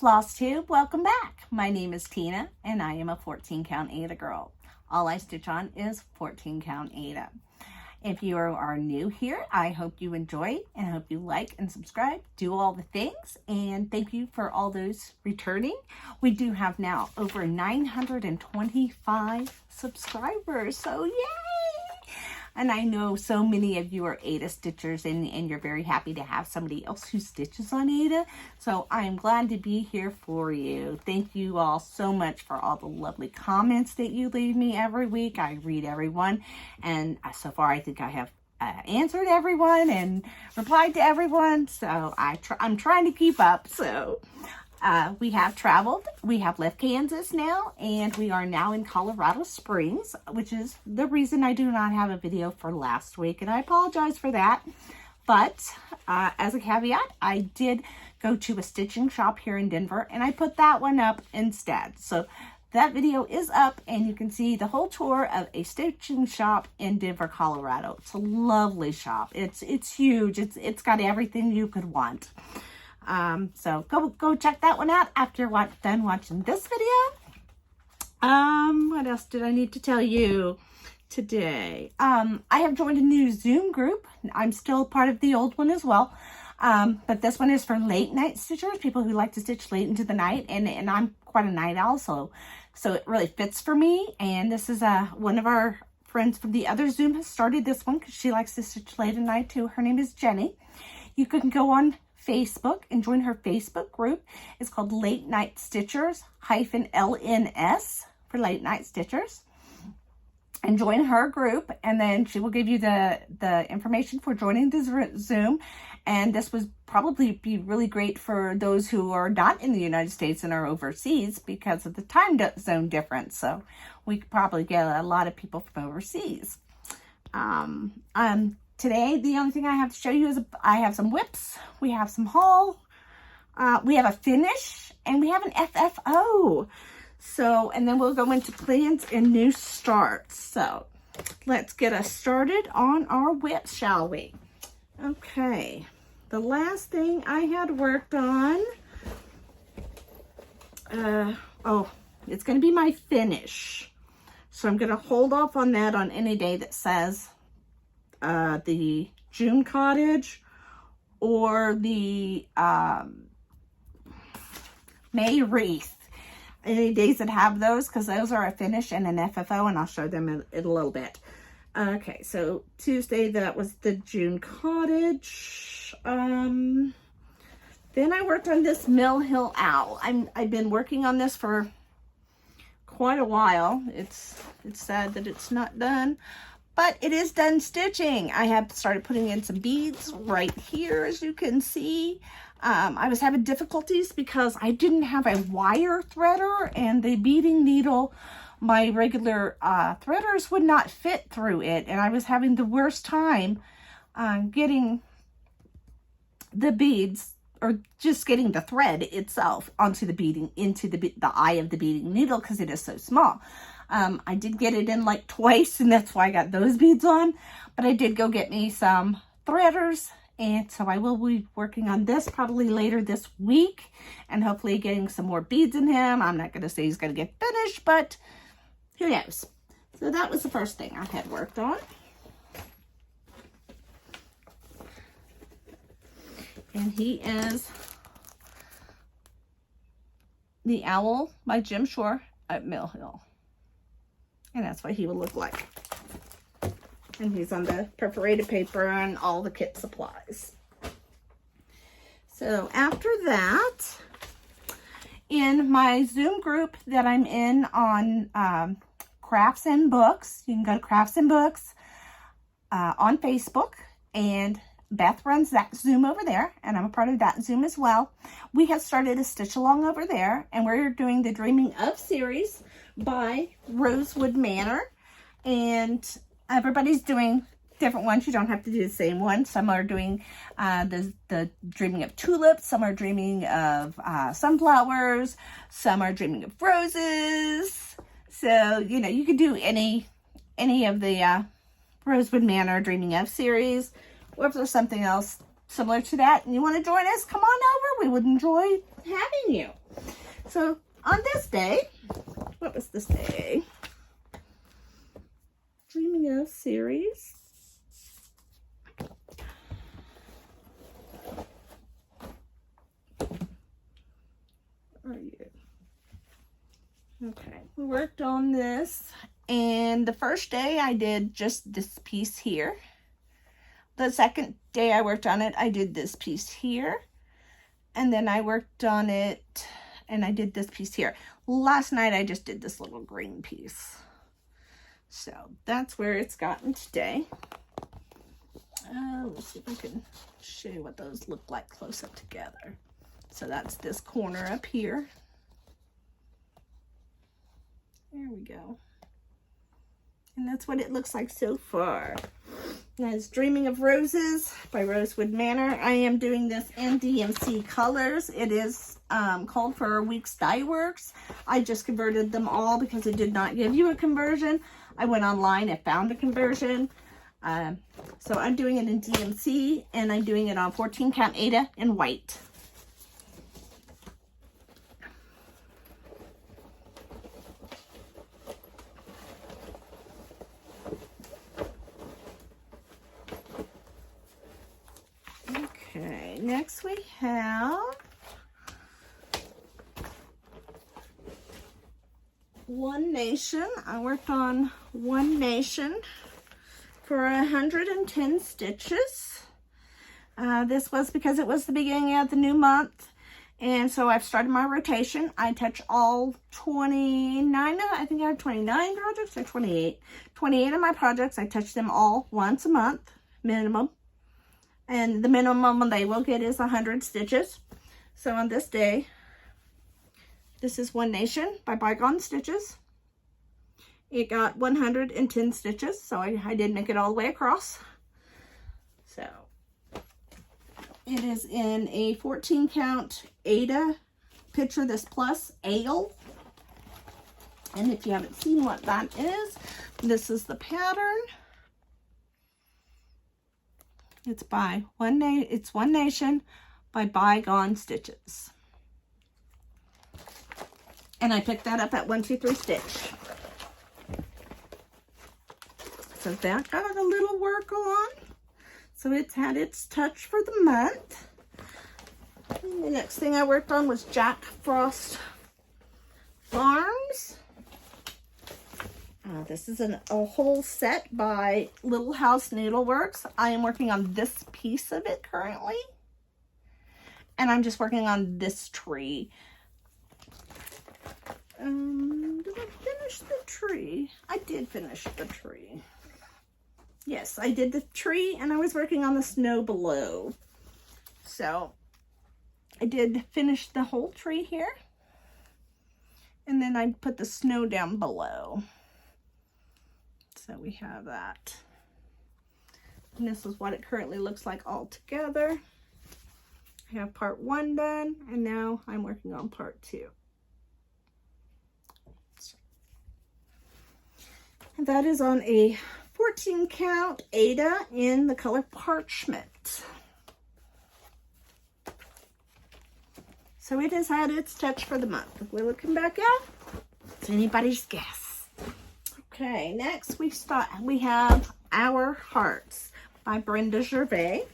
Flosstube, welcome back. My name is Tina and I am a 14 count Ada girl. All I stitch on is 14 count Ada. If you are new here, I hope you enjoy and I hope you like and subscribe, do all the things, and thank you for all those returning. We do have now over 925 subscribers, so yay! And I know so many of you are Ada stitchers and you're very happy to have somebody else who stitches on Ada. So I'm glad to be here for you. Thank you all so much for all the lovely comments that you leave me every week. I read everyone. And so far I think I have answered everyone and replied to everyone. So I'm trying to keep up. So we have traveled. We have left Kansas now, and we are now in Colorado Springs, which is the reason I do not have a video for last week, and I apologize for that. But as a caveat, I did go to a stitching shop here in Denver, and I put that one up instead. So that video is up, and you can see the whole tour of a stitching shop in Denver, Colorado. It's a lovely shop. It's huge. It's got everything you could want. So go check that one out after you're done watching this video. What else did I need to tell you today? I have joined a new Zoom group. I'm still part of the old one as well. But this one is for late night stitchers, people who like to stitch late into the night, and I'm quite a night owl, so it really fits for me. And this is one of our friends from the other Zoom has started this one because she likes to stitch late at night too. Her name is Jenny. You can go on Facebook and join her Facebook group. It's called Late Night Stitchers-LNS for Late Night Stitchers. And join her group, and then she will give you the information for joining the Zoom. And this would probably be really great for those who are not in the United States and are overseas because of the time zone difference. So we could probably get a lot of people from overseas. Today, the only thing I have to show you is I have some WIPS, we have some haul, we have a finish, and we have an FFO. So, and then we'll go into plans and new starts. So, let's get us started on our WIPS, shall we? Okay, the last thing I had worked on, it's going to be my finish. So, I'm going to hold off on that on any day that says the June Cottage or the May wreath. Any days that have those, because those are a finish and an FFO, and I'll show them in a little bit. Okay, so Tuesday, that was the June Cottage. Then I worked on this Mill Hill Owl. I've been working on this for quite a while. It's sad that it's not done, but it is done stitching. I have started putting in some beads right here, as you can see. I was having difficulties because I didn't have a wire threader, and the beading needle, my regular threaders would not fit through it, and I was having the worst time getting the beads, or just getting the thread itself onto the beading, into the eye of the beading needle, because it is so small. I did get it in like twice, and that's why I got those beads on, but I did go get me some threaders, and so I will be working on this probably later this week, and hopefully getting some more beads in him. I'm not going to say he's going to get finished, but who knows. So that was the first thing I had worked on. And he is the Owl by Jim Shore at Mill Hill. And that's what he will look like. And he's on the perforated paper and all the kit supplies. So after that, in my Zoom group that I'm in on Crafts and Books, you can go to Crafts and Books on Facebook, and Beth runs that Zoom over there, and I'm a part of that Zoom as well. We have started a stitch along over there, and we're doing the Dreaming Of series by Rosewood Manor, and everybody's doing different ones. You don't have to do the same one. Some are doing the Dreaming of Tulips, some are dreaming of sunflowers, some are dreaming of roses. So, you know, you could do any of the Rosewood Manor Dreaming Of series, or if there's something else similar to that and you want to join us, come on over. We would enjoy having you. So on this day, what was this day? Dreaming of series. Where are you? Okay, we worked on this, and the first day I did just this piece here. The second day I worked on it, I did this piece here, and then I worked on it and I did this piece here. Last night I just did this little green piece. So that's where it's gotten today. Let's see if I can show you what those look like close up together. So that's this corner up here. There we go. And that's what it looks like so far. That's Dreaming of Roses by Rosewood Manor. I am doing this in DMC colors. It is called for WIPS Dye Works. I just converted them all because it did not give you a conversion. I went online and found a conversion. So I'm doing it in DMC, and I'm doing it on 14 count Aida in white. Okay, next we have One Nation. I worked on One Nation for 110 stitches. This was because it was the beginning of the new month, and so I've started my rotation. I touch all 29, I think I have 29 projects or 28. 28 of my projects, I touch them all once a month, minimum. And the minimum they will get is 100 stitches. So on this day, this is One Nation by Bygone Stitches. It got 110 stitches, so I did make it all the way across. So it is in a 14 count Aida Picture This Plus Ale. And if you haven't seen what that is, this is the pattern. It's by One Nation by Bygone Stitches. And I picked that up at 123 Stitch. So that got a little work on. So it's had its touch for the month. And the next thing I worked on was Jack Frost Farms. This is a whole set by Little House Needleworks. I am working on this piece of it currently. And I'm just working on this tree. Did I finish the tree? I did finish the tree. Yes, I did the tree, and I was working on the snow below. So I did finish the whole tree here. And then I put the snow down below. So we have that. And this is what it currently looks like all together. I have part 1 done, and now I'm working on part 2. And that is on a 14 count Aida in the color Parchment. So it has had its touch for the month. Will it come back out? It's anybody's guess. Okay, next we have Our Hearts by Brenda Gervais.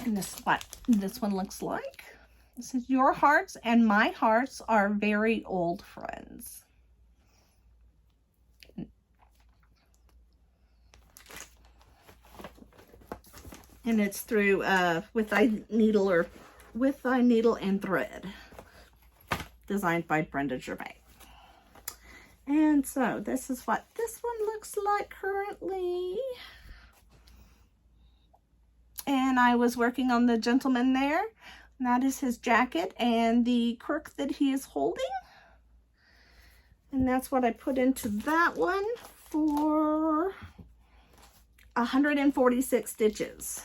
And this is what this one looks like. This is Your Hearts and My Hearts Are Very Old Friends. And it's through With Thy Needle and Thread, designed by Brenda Gervais. And so this is what this one looks like currently. And I was working on the gentleman there. And that is his jacket and the crook that he is holding. And that's what I put into that one for 146 stitches.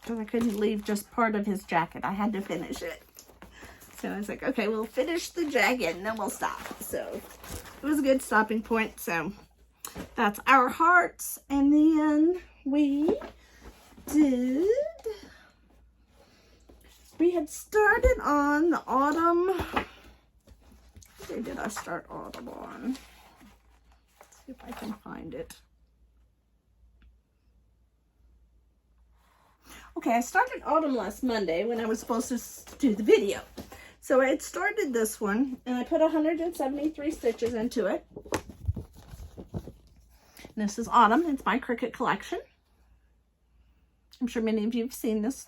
Because I couldn't leave just part of his jacket. I had to finish it. So I was like, okay, we'll finish the jacket and then we'll stop. So it was a good stopping point. So that's Our Hearts. And then we did We had started on the autumn. What day did I start autumn on? Let's see if I can find it. Okay, I started autumn last Monday when I was supposed to do the video. So I had started this one, and I put 173 stitches into it. And this is autumn. It's my Cricut collection. I'm sure many of you have seen this.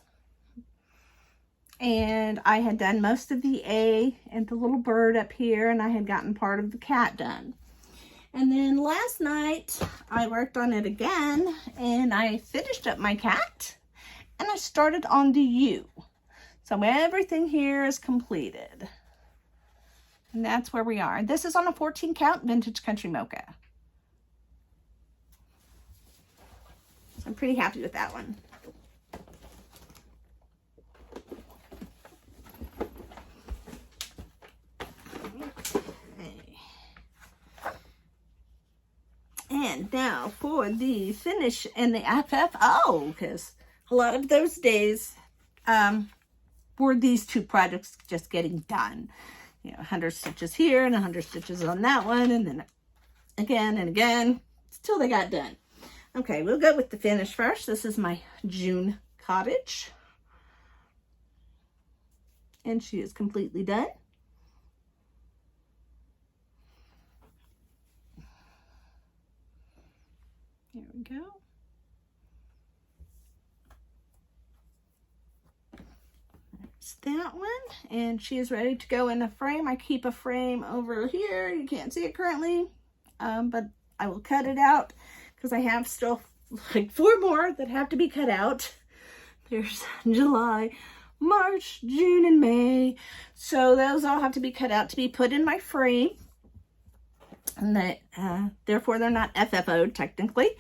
And I had done most of the A and the little bird up here, and I had gotten part of the cat done. And then last night, I worked on it again, and I finished up my cat, and I started on the U. So everything here is completed. And that's where we are. This is on a 14 count vintage country mocha. So I'm pretty happy with that one. Okay. And now for the finish and the FFO, because a lot of those days, were these two projects just getting done. You know, 100 stitches here and 100 stitches on that one, and then again and again, till they got done. Okay, we'll go with the finish first. This is my June Cottage. And she is completely done. Here we go. That one, and she is ready to go in a frame. I keep a frame over here. You can't see it currently, but I will cut it out because I have still like 4 more that have to be cut out. There's July, March, June, and May. So those all have to be cut out to be put in my frame. And that, therefore, they're not FFO'd technically.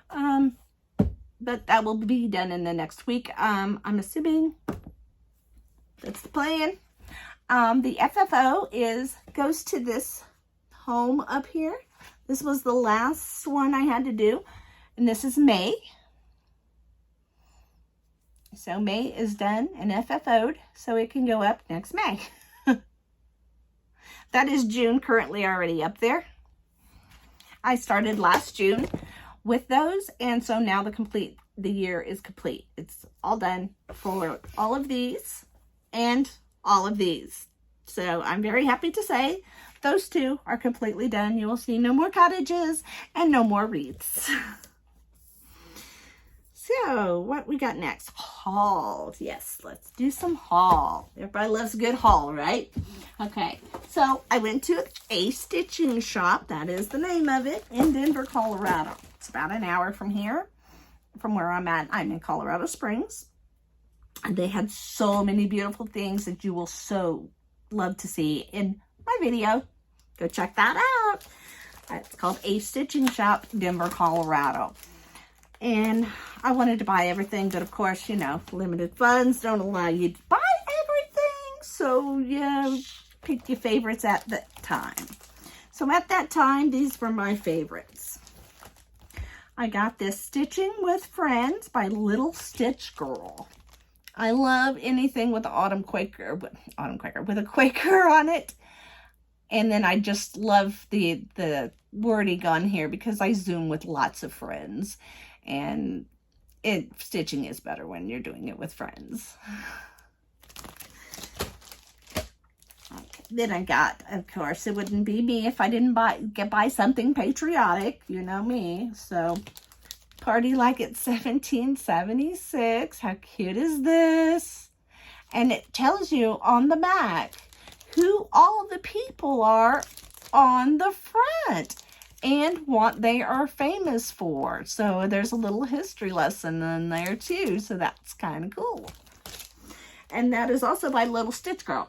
But that will be done in the next week. I'm assuming that's the plan. The FFO goes to this home up here. This was the last one I had to do. And this is May. So May is done and FFO'd, so it can go up next May. That is June currently already up there. I started last June with those, and so now the year is complete. It's all done for all of these and all of these. So I'm very happy to say those two are completely done. You will see no more cottages and no more wreaths. So what we got next? Haul. Yes, let's do some haul. Everybody loves a good haul, right? Okay, so I went to a stitching shop. That is the name of it, in Denver, Colorado. It's about an hour from here, from where I'm at. I'm in Colorado Springs. And they had so many beautiful things that you will so love to see in my video. Go check that out. It's called A Stitching Shop, Denver, Colorado. And I wanted to buy everything, but of course, you know, limited funds don't allow you to buy everything. So, yeah, pick your favorites at that time. So at that time, these were my favorites. I got this Stitching with Friends by Little Stitch Girl. I love anything with the with a Quaker on it. And then I just love the wording on here because I Zoom with lots of friends. And stitching is better when you're doing it with friends. Okay. Then I got, of course, it wouldn't be me if I didn't buy something patriotic. You know me. So, Party Like It's 1776. How cute is this? And it tells you on the back who all the people are on the front and what they are famous for. So there's a little history lesson in there too. So that's kind of cool. And that is also by Little Stitch Girl.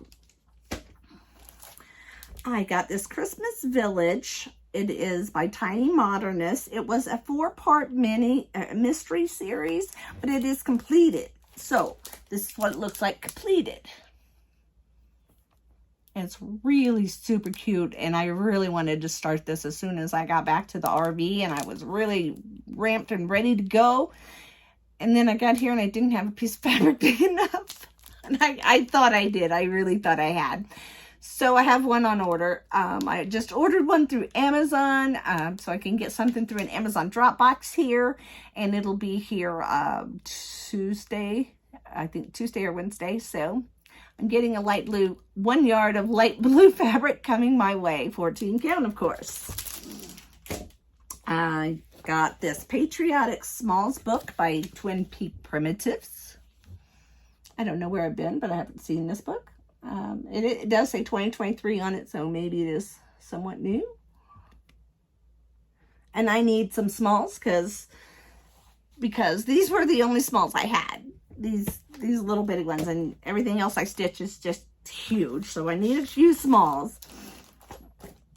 I got this Christmas Village. It is by Tiny Modernist. It was a 4-part mystery series, but it is completed. So this is what it looks like completed. And it's really super cute, and I really wanted to start this as soon as I got back to the RV, and I was really ramped and ready to go. And then I got here and I didn't have a piece of fabric big enough. And I thought I did. I really thought I had. So I have one on order. I just ordered one through Amazon, so I can get something through an Amazon Dropbox here, and it'll be here Tuesday, I think Tuesday or Wednesday. So I'm getting a light blue, 1 yard of light blue fabric coming my way, 14 count, of course. I got this Patriotic Smalls book by Twin Peak Primitives. I don't know where I've been, but I haven't seen this book. It does say 2023 on it, so maybe it is somewhat new. And I need some smalls because these were the only smalls I had. These little bitty ones, and everything else I stitch is just huge. So I need a few smalls.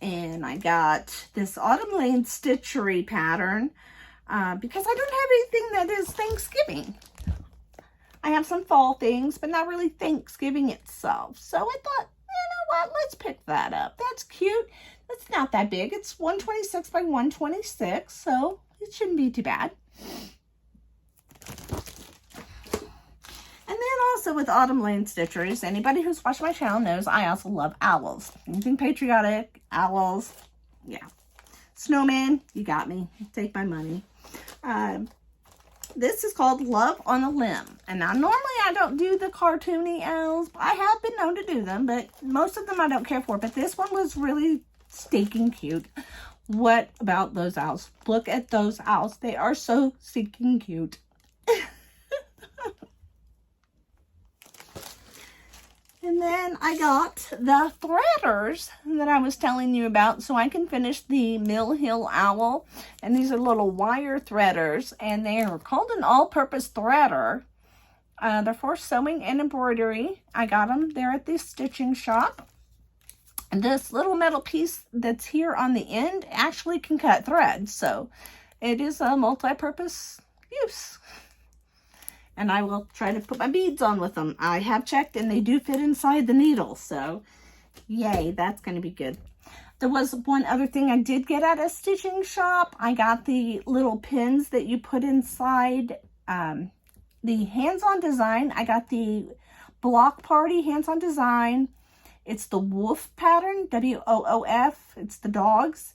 And I got this Autumn Lane Stitchery pattern because I don't have anything that is Thanksgiving. I have some fall things, but not really Thanksgiving itself. So I thought, you know what, let's pick that up. That's cute. It's not that big. It's 126 by 126, so it shouldn't be too bad. And then also with Autumn Lane Stitchers, anybody who's watched my channel knows I also love owls. Anything patriotic, owls, yeah. Snowman, you got me. Take my money. This is called Love on a Limb. And now normally I don't do the cartoony owls. I have been known to do them, but most of them I don't care for. But this one was really stinking cute. What about those owls? Look at those owls. They are so stinking cute. And then I got the threaders that I was telling you about so I can finish the Mill Hill Owl. And these are little wire threaders, and they are called an all-purpose threader. They're for sewing and embroidery. I got them there at the stitching shop. And this little metal piece that's here on the end actually can cut thread. So it is a multi-purpose use. And I will try to put my beads on with them. I have checked and they do fit inside the needle. So, yay, that's going to be good. There was one other thing I did get at a stitching shop. I got the little pins that you put inside the hands-on design. I got the Block Party hands-on design. It's the wolf pattern, W-O-O-F. It's the dogs.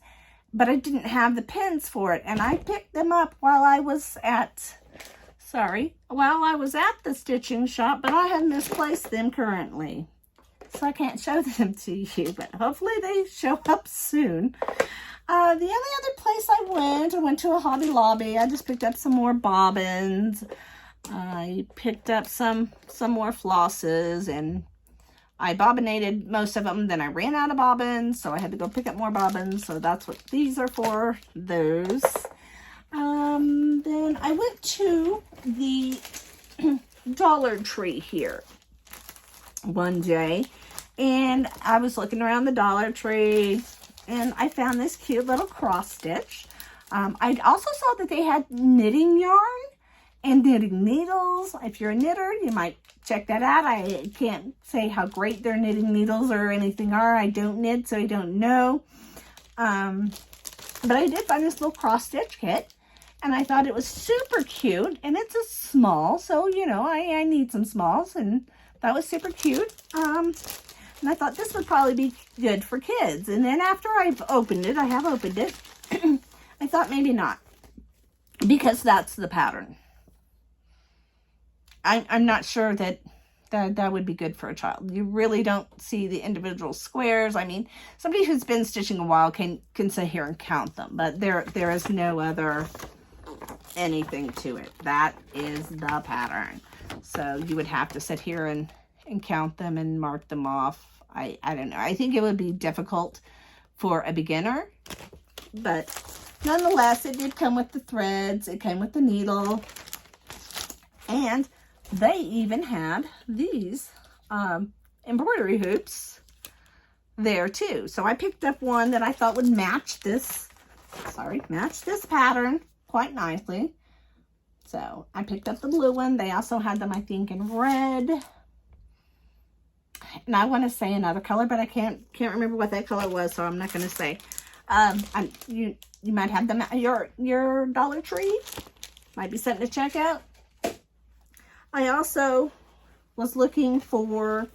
But I didn't have the pins for it. And I picked them up while I was at... while I was at the stitching shop, but I have misplaced them currently. So I can't show them to you, but hopefully they show up soon. The only other place I went to a Hobby Lobby. I just picked up some more bobbins. I picked up some more flosses, and I bobbinated most of them. Then I ran out of bobbins, so I had to go pick up more bobbins. So that's what these are for, those. Then I went to the Dollar Tree here one day, and I was looking around the Dollar Tree, and I found this cute little cross stitch. I also saw that they had knitting yarn and knitting needles. If you're a knitter, you might check that out. I can't say how great their knitting needles or anything are. I don't knit, so I don't know. But I did find this little cross stitch kit. And I thought it was super cute, and it's a small, so, you know, I need some smalls, and that was super cute. And I thought this would probably be good for kids. And then after I've opened it, I have opened it, I thought maybe not, because that's the pattern. I'm not sure that would be good for a child. You really don't see the individual squares. I mean, somebody who's been stitching a while can sit here and count them, but there is no other... anything to it. That is the pattern. So you would have to sit here and count them and mark them off. I don't know. I think it would be difficult for a beginner, but nonetheless, it did come with the threads. It came with the needle, and they even had these embroidery hoops there too. So I picked up one that I thought would match this pattern quite nicely. So I picked up the blue one. They also had them, I think, in red. And I want to say another color, but I can't remember what that color was, so I'm not going to say. You might have them at your Dollar Tree. Might be something to check out. I also was looking for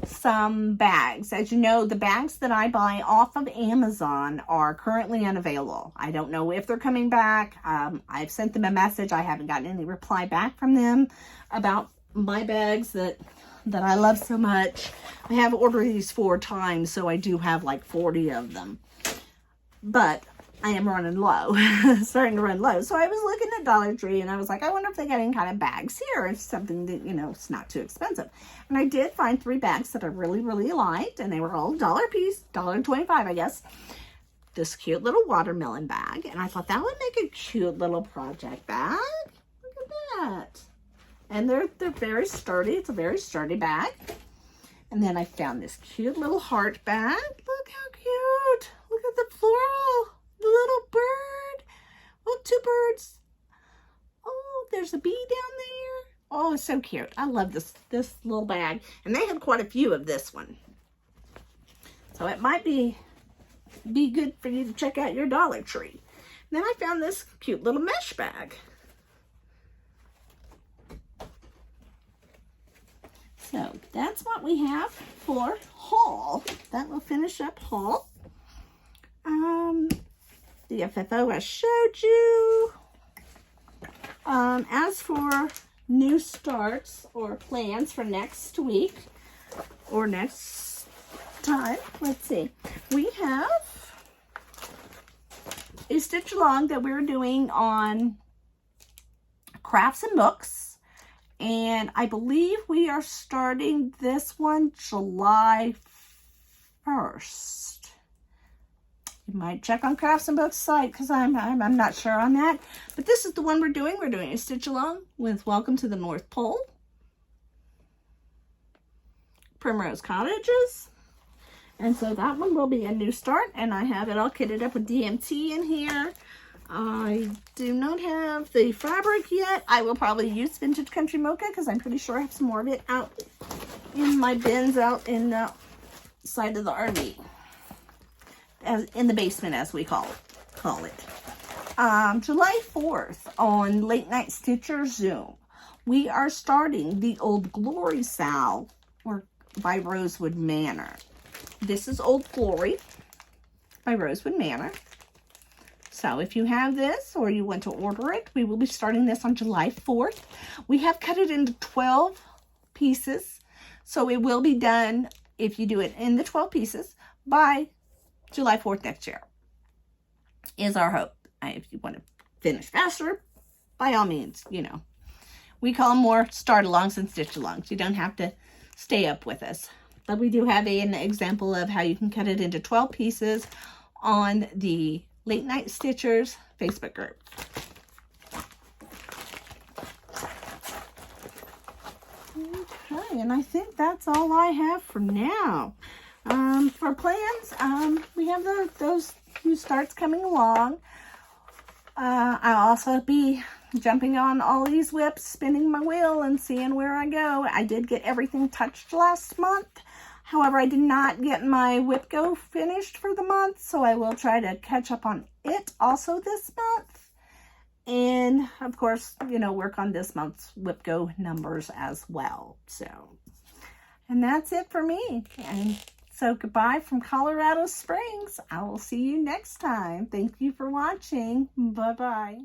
some bags. As you know, the bags that I buy off of Amazon are currently unavailable. I don't know if they're coming back. I've sent them a message. I haven't gotten any reply back from them about my bags that I love so much. I have ordered these 4 times, so I do have like 40 of them. But I am running low, starting to run low. So I was looking at Dollar Tree and I was like, I wonder if they got any kind of bags here. It's something that, you know, it's not too expensive. And I did find 3 bags that I really, really liked. And they were all $1 a piece, $1.25, I guess. This cute little watermelon bag. And I thought that would make a cute little project bag. Look at that. And they're very sturdy. It's a very sturdy bag. And then I found this cute little heart bag. Look how cute. Look at the floral. The little bird. Oh, 2 birds. Oh, there's a bee down there. Oh, it's so cute. I love this little bag. And they had quite a few of this one. So it might be good for you to check out your Dollar Tree. And then I found this cute little mesh bag. So that's what we have for haul. That will finish up haul. The FFO I showed you. As for new starts or plans for next week or next time, let's see. We have a stitch along that we're doing on crafts and books. And I believe we are starting this one July 1st. You might check on Crafts and Books site because I'm not sure on that. But this is the one we're doing. We're doing a stitch along with Welcome to the North Pole, Primrose Cottages. And so that one will be a new start. And I have it all kitted up with DMT in here. I do not have the fabric yet. I will probably use Vintage Country Mocha because I'm pretty sure I have some more of it out in my bins out in the side of the RV. In the basement, as we call it. July 4th on Late Night Stitcher Zoom, we are starting the Old Glory SAL by Rosewood Manor. This is Old Glory by Rosewood Manor. So if you have this or you want to order it, we will be starting this on July 4th. We have cut it into 12 pieces. So it will be done, if you do it in the 12 pieces, by July 4th next year, is our hope. If you want to finish faster, by all means, you know. We call them more start-alongs and stitch-alongs. You don't have to stay up with us. But we do have an example of how you can cut it into 12 pieces on the Late Night Stitchers Facebook group. Okay, and I think that's all I have for now. For plans, we have those new starts coming along. I'll also be jumping on all these WIPs, spinning my wheel and seeing where I go. I did get everything touched last month. However, I did not get my WIP Go finished for the month, so I will try to catch up on it also this month. And, of course, you know, work on this month's WIP Go numbers as well. So, and that's it for me. And so goodbye from Colorado Springs. I will see you next time. Thank you for watching. Bye-bye.